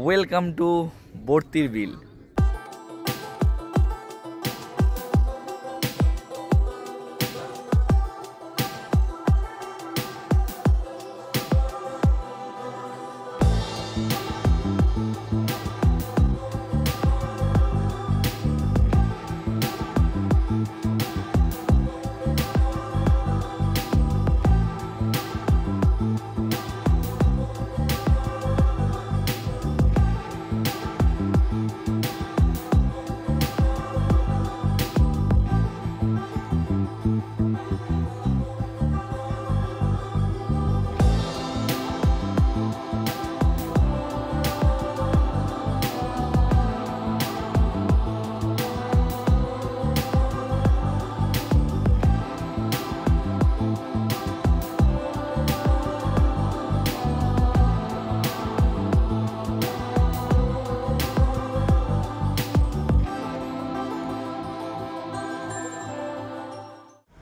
Welcome to বর্তির বিল।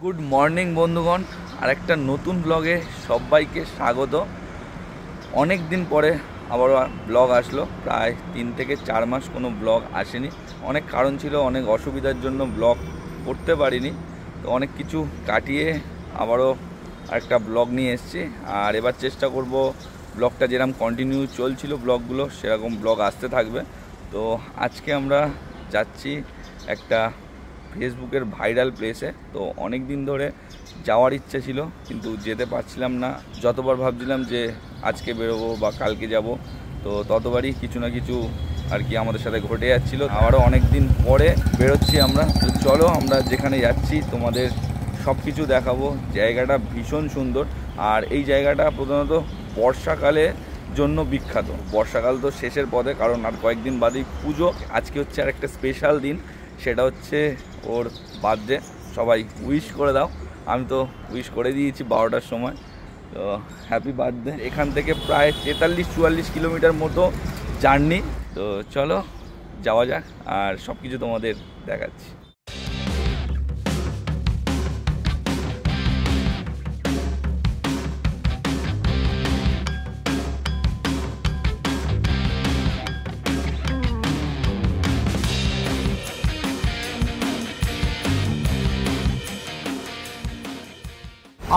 Good morning বন্ধুগণ, আর একটা নতুন ব্লগে সবাইকে স্বাগত। অনেক দিন পরে আবার ব্লগ আসলো, প্রায় 3 থেকে 4 মাস কোনো ব্লগ আসেনি। অনেক কারণ ছিল, অনেক অসুবিধার জন্য ব্লগ করতে পারিনি। তো অনেক কিছু কাটিয়ে আবারও একটা ব্লগ নিয়ে এসেছি, আর এবার চেষ্টা করব ব্লগটা যেরকম কন্টিনিউ চলছিল ব্লগগুলো সেরকম ব্লগ আসতে থাকবে। তো আজকে আমরা যাচ্ছি একটা ফেসবুকের ভাইরাল প্লেসে। তো অনেক দিন ধরে যাওয়ার ইচ্ছা ছিল, কিন্তু যেতে পারছিলাম না। যতবার ভাবছিলাম যে আজকে বেরোবো বা কালকে যাব, তো ততবারই কিছু না কিছু আর কি আমাদের সাথে ঘটে যাচ্ছিল। আবারও অনেক দিন পরে বেরোচ্ছি আমরা। তো চলো আমরা যেখানে যাচ্ছি তোমাদের সব কিছু দেখাবো। জায়গাটা ভীষণ সুন্দর, আর এই জায়গাটা প্রধানত বর্ষাকালে জন্য বিখ্যাত। বর্ষাকাল তো শেষের পথে, কারণ আর কয়েকদিন বাদেই পুজো। আজকে হচ্ছে আর একটা স্পেশাল দিন, সেটা হচ্ছে ওর বার্থডে। সবাই উইশ করে দাও। আমি তো উইশ করে দিয়েছি 12টার সময়। তো হ্যাপি বার্থডে। এখান থেকে প্রায় 43-44 কিলোমিটার মতো জার্নি। তো চলো যাওয়া যাক, আর সব কিছু তোমাদের দেখাচ্ছি।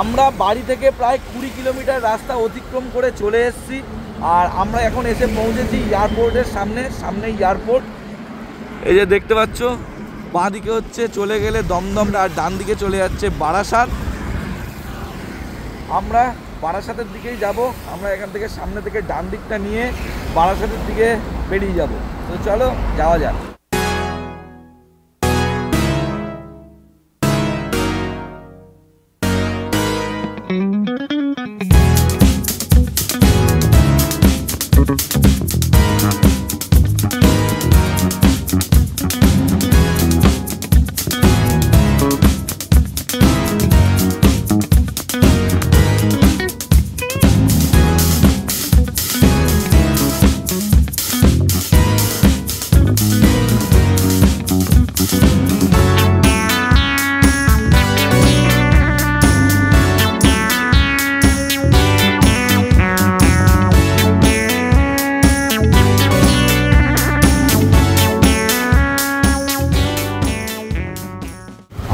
আমরা বাড়ি থেকে প্রায় 20 কিলোমিটার রাস্তা অতিক্রম করে চলে এসেছি, আর আমরা এখন এসে পৌঁছেছি এয়ারপোর্টের সামনে এয়ারপোর্ট। এই যে দেখতে পাচ্ছ, বাঁ দিকে হচ্ছে চলে গেলে দমদম, আর ডান দিকে চলে যাচ্ছে বারাসাত। আমরা বারাসাতের দিকেই যাব। আমরা এখান থেকে সামনে থেকে ডান দিকটা নিয়ে বারাসাতের দিকে বেরিয়ে যাব। তো চলো যাওয়া যাক।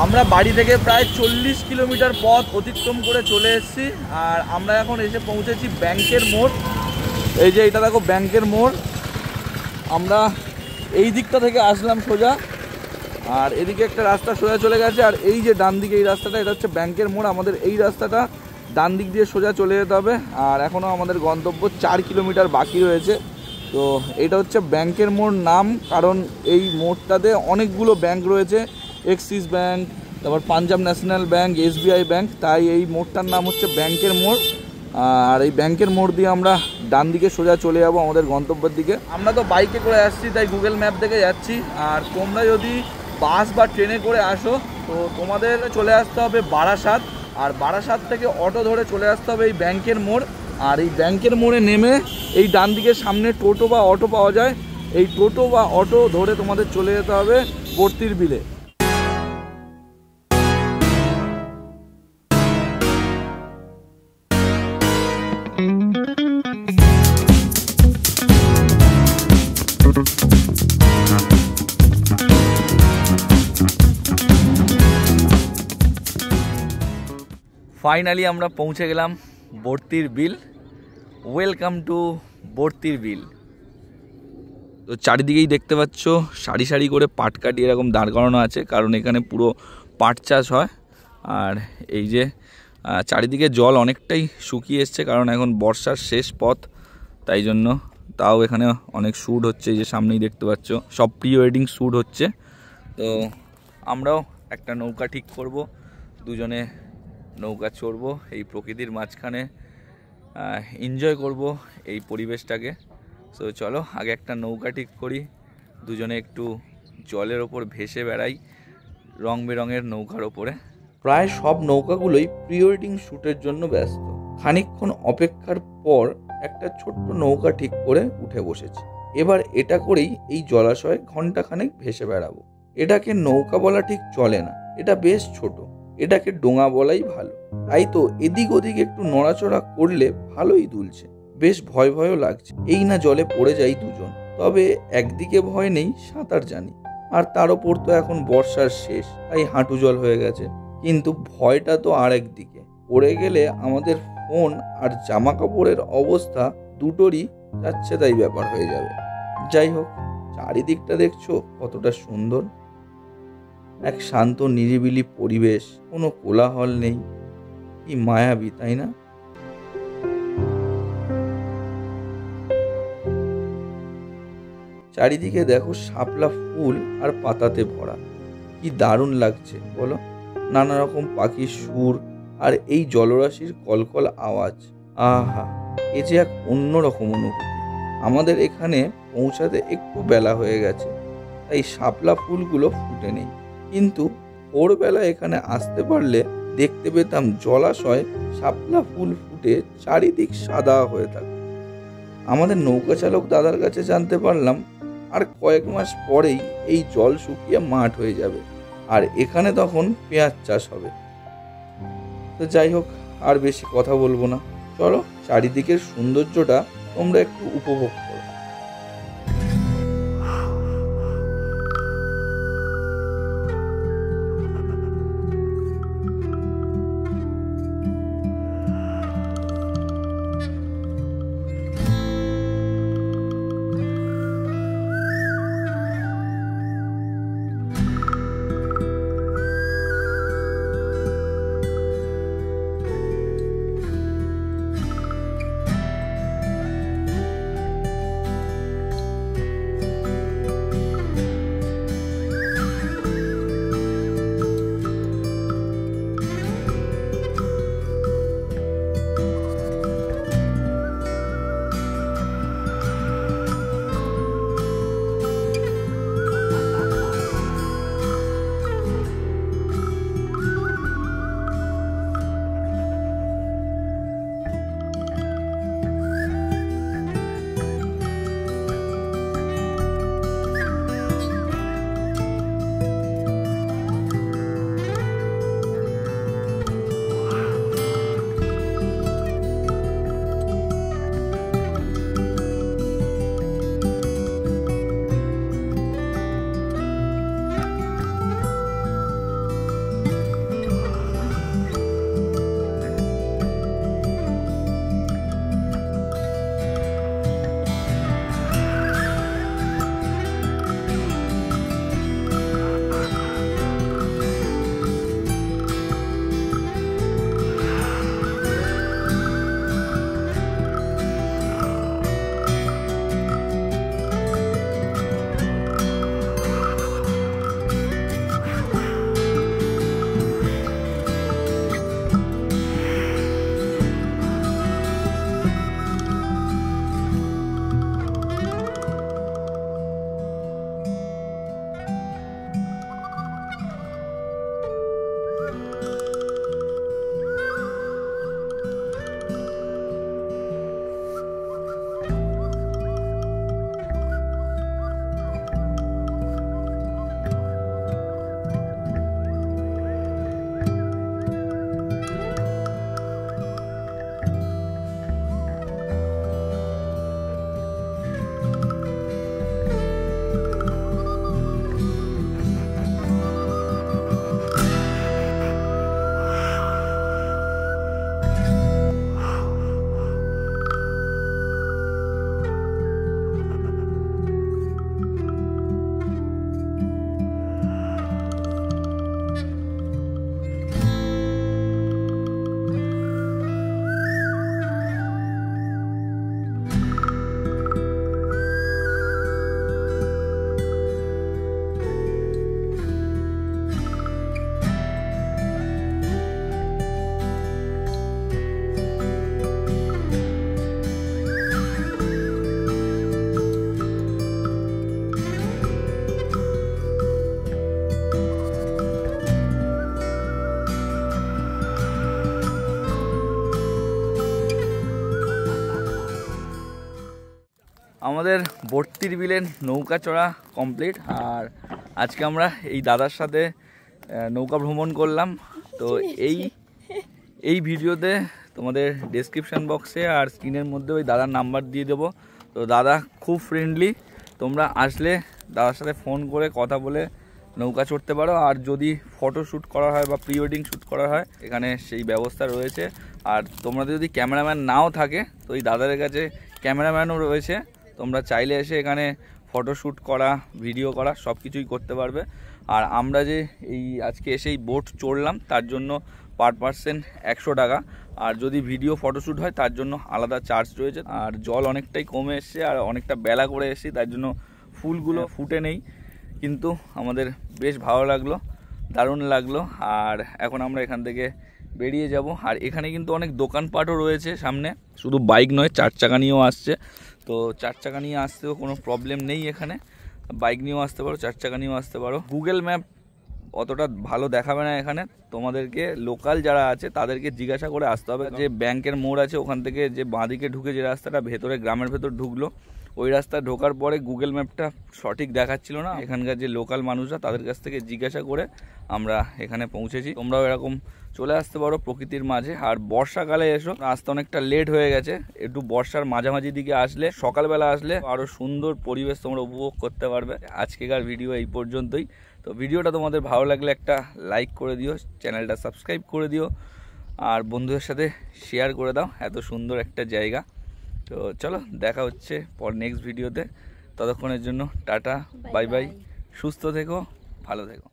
আমরা বাড়ি থেকে প্রায় 40 কিলোমিটার পথ অতিক্রম করে চলে এসেছি, আর আমরা এখন এসে পৌঁছেছি ব্যাংকের মোড়। এই যে এটা দেখো ব্যাংকের মোড়। আমরা এই দিকটা থেকে আসলাম সোজা, আর এদিকে একটা রাস্তা সোজা চলে গেছে, আর এই যে ডান দিকে এই রাস্তাটা, এটা হচ্ছে ব্যাংকের মোড়। আমাদের এই রাস্তাটা ডান দিক দিয়ে সোজা চলে যেতে হবে, আর এখনও আমাদের গন্তব্য 4 কিলোমিটার বাকি রয়েছে। তো এটা হচ্ছে ব্যাংকের মোড় নাম, কারণ এই মোড়টাতে অনেকগুলো ব্যাংক রয়েছে, এক্সিস ব্যাংক, তারপর Punjab national bank, SBI bank, তাই এই মোড়টার নাম হচ্ছে ব্যাংকের মোড়। আর এই ব্যাংকের মোড় দিয়ে আমরা ডান দিকে সোজা চলে যাব আমাদের গন্তব্যের দিকে। আমরা তো বাইকে করে আসছি, তাই গুগল ম্যাপ দেখে যাচ্ছি। আর তোমরা যদি বাস বা ট্রেনে করে আসো, তো তোমাদের চলে আসতে হবে বারাসাত, আর বারাসাত থেকে অটো ধরে চলে আসতে হবে এই ব্যাংকের মোড়। আর এই ব্যাংকের মোড়ে নেমে এই ডান দিকের সামনে টোটো বা অটো পাওয়া যায়, এই টোটো বা অটো ধরে তোমাদের চলে যেতে হবে বর্তির বিলে। ফাইনালি আমরা পৌঁছে গেলাম বর্তির বিল। ওয়েলকাম টু বর্তির বিল। তো চারিদিকেই দেখতে পাচ্ছ সারি সারি করে পাট কাটি এরকম দাঁড় করানো আছে, কারণ এখানে পুরো পাট চাষ হয়। আর এই যে চারিদিকে জল অনেকটাই শুকিয়ে এসছে, কারণ এখন বর্ষার শেষ পথ, তাই জন্য। তাও এখানে অনেক শ্যুট হচ্ছে, এই যে সামনেই দেখতে পাচ্ছ সব প্রি ওয়েডিং শ্যুট হচ্ছে। তো আমরাও একটা নৌকা ঠিক করব, দুজনে নৌকা চড়বো, এই প্রকৃতির মাঝখানে এনজয় করব এই পরিবেশটাকে। সো চলো আগে একটা নৌকা ঠিক করি, দুজনে একটু জলের ওপর ভেসে বেড়াই রং বেরঙের নৌকার ওপরে। প্রায় সব নৌকাগুলোই প্রি ওয়েডিং শ্যুটের জন্য ব্যস্ত। খানিকক্ষণ অপেক্ষার পর একটা ছোট্ট নৌকা ঠিক করে উঠে বসেছি। এবার এটা করেই এই জলাশয়ে ঘন্টাখানেক ভেসে বেড়াবো। এটাকে নৌকা বলা ঠিক চলে না, এটা বেশ ছোট, এটাকে ডোঙা বলাই ভালো। তাই তো এদিক ওদিক একটু নড়াচড়া করলে ভালোই দুলছে, বেশ ভয় ভয়ও লাগছে। এই না জলে পড়ে যাই দুজন। তবে একদিকে ভয় নেই, সাঁতার জানি, আর তার ওপর তো এখন বর্ষার শেষ, তাই হাঁটু জল হয়ে গেছে। কিন্তু ভয়টা তো আরেক দিকে, পড়ে গেলে আমাদের ফোন আর জামা কাপড়ের অবস্থা দুটোরই যাচ্ছে তাই ব্যাপার হয়ে যাবে। যাই হোক, চারিদিকটা দেখছো কতটা সুন্দর, এক শান্ত নিরিবিলি পরিবেশ, কোনো কোলাহল নেই, কি মায়াবী তাই না? চারিদিকে দেখো শাপলা ফুল আর পাতাতে ভরা, কি দারুণ লাগছে বলো। নানা রকম পাখির সুর আর এই জলরাশির কলকল আওয়াজ, আহা, এ যে এক অন্যরকম অনুভূতি। আমাদের এখানে পৌঁছাতে একটু বেলা হয়ে গেছে, তাই শাপলা ফুলগুলো ফুটে নেই, কিন্তু ভোরবেলা এখানে আসতে পারলে দেখতে পেতাম জলাশয় শাপলা ফুল ফুটে চারিদিক সাদা হয়ে থাকে। আমাদের নৌকা চালক দাদার কাছে জানতে পারলাম আর কয়েক মাস পরেই এই জল শুকিয়ে মাঠ হয়ে যাবে, আর এখানে তখন পেঁয়াজ চাষ হবে। তো যাই হোক, আর বেশি কথা বলবো না, চলো চারিদিকের সৌন্দর্যটা তোমরা একটু উপভোগ করো। আমাদের বর্তির বিলের নৌকা চড়া কমপ্লিট। আর আজকে আমরা এই দাদার সাথে নৌকা ভ্রমণ করলাম। তো এই ভিডিওতে তোমাদের ডেসক্রিপশান বক্সে আর স্ক্রিনের মধ্যে ওই দাদার নাম্বার দিয়ে দেবো। তো দাদা খুব ফ্রেন্ডলি, তোমরা আসলে দাদার সাথে ফোন করে কথা বলে নৌকা চড়তে পারো। আর যদি ফটো শ্যুট করা হয় বা প্রি ওয়েডিং শ্যুট করা হয় এখানে সেই ব্যবস্থা রয়েছে। আর তোমরা যদি ক্যামেরাম্যান নাও থাকে তো এই দাদাদের কাছে ক্যামেরাম্যানও রয়েছে, তোমরা চাইলে এসে এখানে ফটো শ্যুট করা, ভিডিও করা সব কিছুই করতে পারবে। আর আমরা যে এই আজকে এসেই বোট চড়লাম তার জন্য পার পার্সন 100 টাকা। আর যদি ভিডিও ফটোশ্যুট হয় তার জন্য আলাদা চার্জ রয়েছে। আর জল অনেকটাই কমে এসছে আর অনেকটা বেলা করে এসেছি, তার জন্য ফুলগুলো ফুটে নেই, কিন্তু আমাদের বেশ ভালো লাগলো, দারুণ লাগলো। আর এখন আমরা এখান থেকে বেরিয়ে যাব। আর এখানে কিন্তু অনেক দোকানপাটও রয়েছে সামনে, শুধু বাইক নয় 4 চাকা নিয়েও আসছে। তো 4 চাকা নিয়ে আসতেও কোনো প্রবলেম নেই, এখানে বাইক নিয়েও আসতে পারো, 4 চাকা নিয়েও আসতে পারো। গুগল ম্যাপ অতটা ভালো দেখাবে না এখানে, তোমাদেরকে লোকাল যারা আছে তাদেরকে জিজ্ঞাসা করে আসতে হবে। যে ব্যাংকের মোড় আছে ওখান থেকে যে বাঁদিকে ঢুকে যে রাস্তাটা ভেতরে গ্রামের ভেতর ঢুকলো, ওই রাস্তা ঢোকার পরে গুগল ম্যাপটা সঠিক দেখাচ্ছিল না। এখানকার যে লোকাল মানুষরা তাদের কাছ থেকে জিজ্ঞাসা করে আমরা এখানে পৌঁছেছি। তোমরাও এরকম চলে আসতে পারো প্রকৃতির মাঝে। আর বর্ষাকালে এসো, আসতে অনেকটা লেট হয়ে গেছে, একটু বর্ষার মাঝামাঝি দিকে আসলে, সকালবেলা আসলে আরও সুন্দর পরিবেশ তোমরা উপভোগ করতে পারবে। আজকেকার ভিডিও এই পর্যন্তই। তো ভিডিওটা তোমাদের ভালো লাগলে একটা লাইক করে দিও, চ্যানেলটা সাবস্ক্রাইব করে দিও, আর বন্ধুদের সাথে শেয়ার করে দাও। এত সুন্দর একটা জায়গা। তো চলো দেখা হচ্ছে পর নেক্সট ভিডিওতে। ততক্ষণের জন্য টাটা, বাই বাই, সুস্থ থেকো, ভালো থেকো।